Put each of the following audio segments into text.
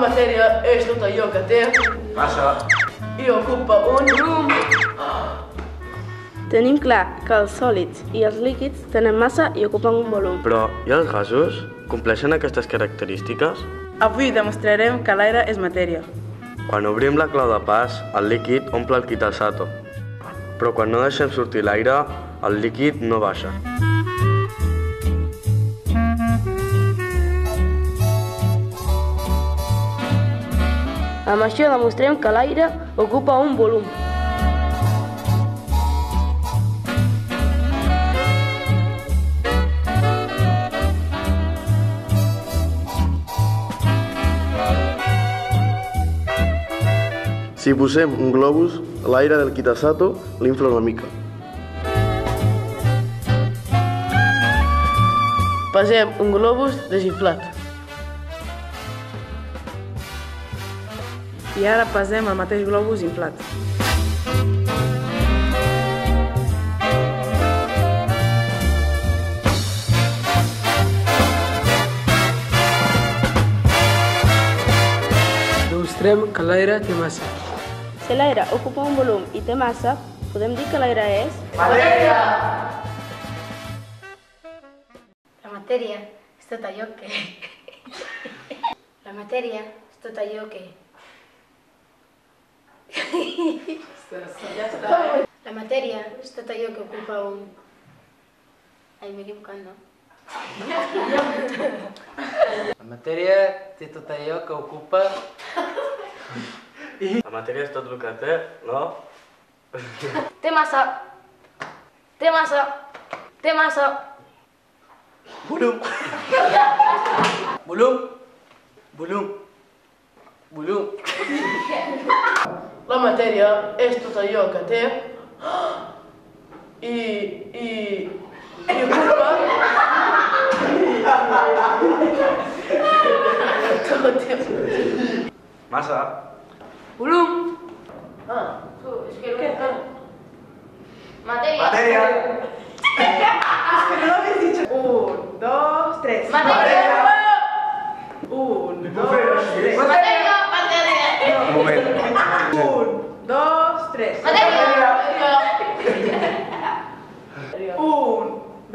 matèria és tot allò que té Massa. i ocupa un volum. Tenim clar que els sòlids i els líquids tenen massa i ocupen un volum. Però, i els gasos? Compleixen aquestes característiques? Avui demostrarem que l'aire és matèria. Quan obrim la clau de pas, el líquid omple el Kitasato. Però quan no deixem sortir l'aire, el líquid no baixa. Amb això demostrem que l'aire ocupa un volum. Si posem un globus, l'aire del Kitasato l'infla una mica. Pesem un globus desinflat. I ara pesem el mateix globus inflat. Demostrem que l'aire té massa. Si l'aire ocupa un volum i té massa, podem dir que l'aire és... Matèria! La matèria és tot allò que... La matèria és tot allò que... La matèria és tot allò que ocupa un... Ai, m'he equivocat, no? La matèria té tot allò que ocupa... La matèria és tot el que té, no? Té massa. Té massa. Té massa. Volum. Volum. Volum. Volum. La matèria és tot allò que té i ocupa... Massa. Volum! És que què? Matèria. Matèria. Un, dos, tres. Matèria. Un, dos, tres. Matèria. Matèria. Un moment. Un, dos, tres. Matèria. Un,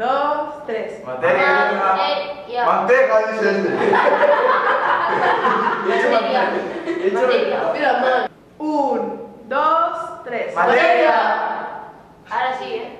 dos, tres. Matèria. Matèria. Manteca, dice Matèria. Matèria. Mira, man. Un, dos, tres. Matèria. Ara sí, eh?